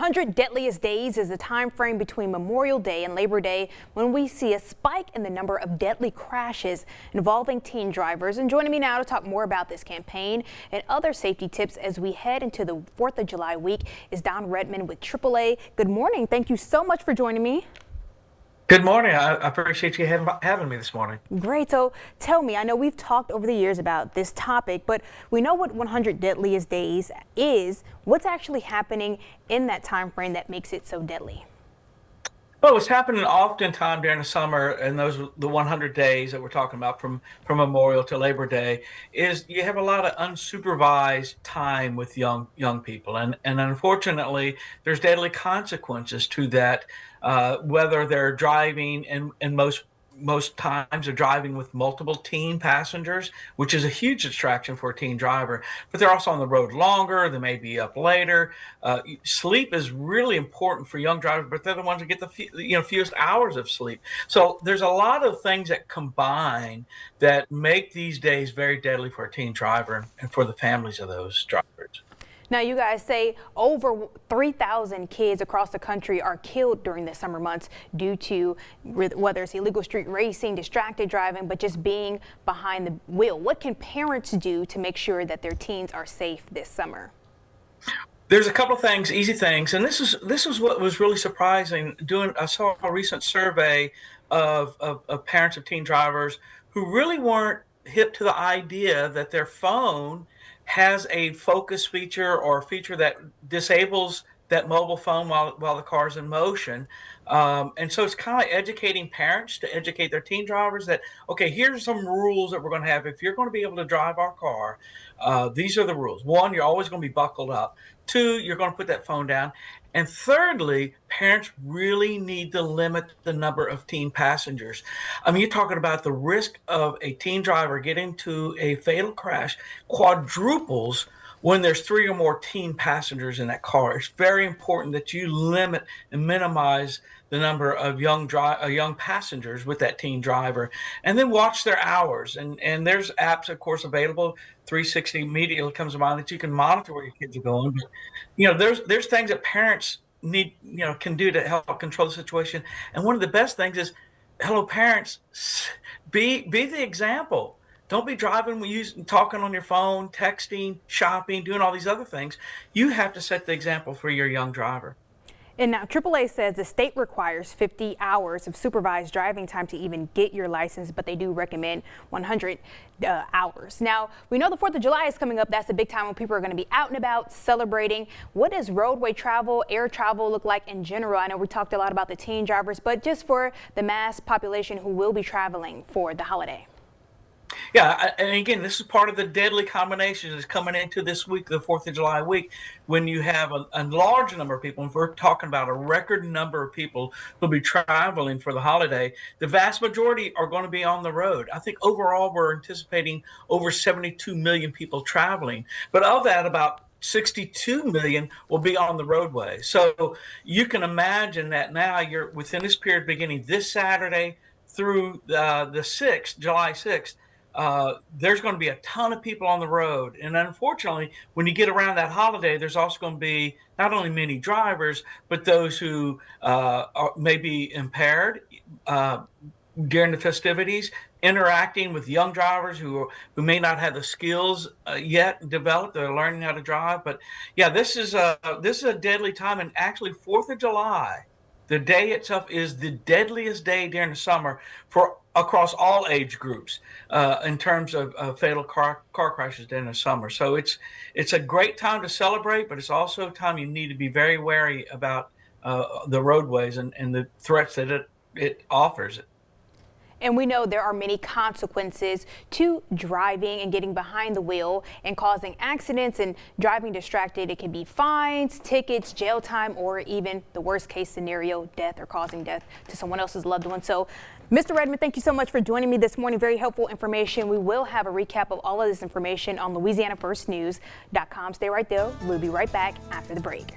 100 Deadliest Days is the time frame between Memorial Day and Labor Day when we see a spike in the number of deadly crashes involving teen drivers. And joining me now to talk more about this campaign and other safety tips as we head into the 4th of July week is Don Redmond with AAA. Good morning. Thank you so much for joining me. Good morning. I appreciate you having me this morning. Great. So tell me, I know we've talked over the years about this topic, but we know what 100 Deadliest Days is. What's actually happening in that time frame that makes it so deadly? Well, what's happening oftentimes during the summer and the 100 days that we're talking about from Memorial to Labor Day is you have a lot of unsupervised time with young people, and unfortunately there's deadly consequences to that. Whether they're driving, and most times they're driving with multiple teen passengers, which is a huge distraction for a teen driver, but they're also on the road longer. They may be up later. Sleep is really important for young drivers, but they're the ones that get the fewest hours of sleep. So there's a lot of things that combine that make these days very deadly for a teen driver and for the families of those drivers. Now, you guys say over 3,000 kids across the country are killed during the summer months due to whether it's illegal street racing, distracted driving, but just being behind the wheel. What can parents do to make sure that their teens are safe this summer? There's a couple of things, easy things, and this is what was really surprising. I saw a recent survey of parents of teen drivers who really weren't hip to the idea that their phone has a focus feature or a feature that disables that mobile phone while the car's in motion. And so it's kind of like educating parents to educate their teen drivers that, okay, here's some rules that we're going to have. If you're going to be able to drive our car, these are the rules. One, you're always going to be buckled up. Two, you're going to put that phone down. And thirdly, parents really need to limit the number of teen passengers. I mean, you're talking about the risk of a teen driver getting into a fatal crash quadruples when there's 3 or more teen passengers in that car. It's very important that you limit and minimize the number of young passengers with that teen driver, and then watch their hours. And there's apps, of course, available. 360 immediately comes to mind that you can monitor where your kids are going. But there's things that parents can do to help control the situation. And one of the best things is, hello parents, be the example. Don't be driving, talking on your phone, texting, shopping, doing all these other things. You have to set the example for your young driver. And now AAA says the state requires 50 hours of supervised driving time to even get your license, but they do recommend 100 hours. Now, we know the 4th of July is coming up. That's the big time when people are going to be out and about celebrating. What does roadway travel, air travel look like in general? I know we talked a lot about the teen drivers, but just for the mass population who will be traveling for the holiday. Yeah, and again, this is part of the deadly combination that's coming into this week, the 4th of July week, when you have a large number of people. And we're talking about a record number of people who'll be traveling for the holiday. The vast majority are going to be on the road. I think overall we're anticipating over 72 million people traveling. But of that, about 62 million will be on the roadway. So you can imagine that now you're within this period beginning this Saturday through the 6th, July 6th. There's going to be a ton of people on the road. And unfortunately, when you get around that holiday, there's also going to be not only many drivers, but those who may be impaired during the festivities, interacting with young drivers who may not have the skills yet developed. They're learning how to drive. But yeah, this is a deadly time. And actually, 4th of July, the day itself is the deadliest day during the summer across all age groups in terms of fatal car crashes during the summer. So it's a great time to celebrate, but it's also a time you need to be very wary about the roadways and the threats that it offers. And we know there are many consequences to driving and getting behind the wheel and causing accidents and driving distracted. It can be fines, tickets, jail time, or even the worst case scenario, death or causing death to someone else's loved one. So, Mr. Redmond, thank you so much for joining me this morning. Very helpful information. We will have a recap of all of this information on LouisianaFirstNews.com. Stay right there. We'll be right back after the break.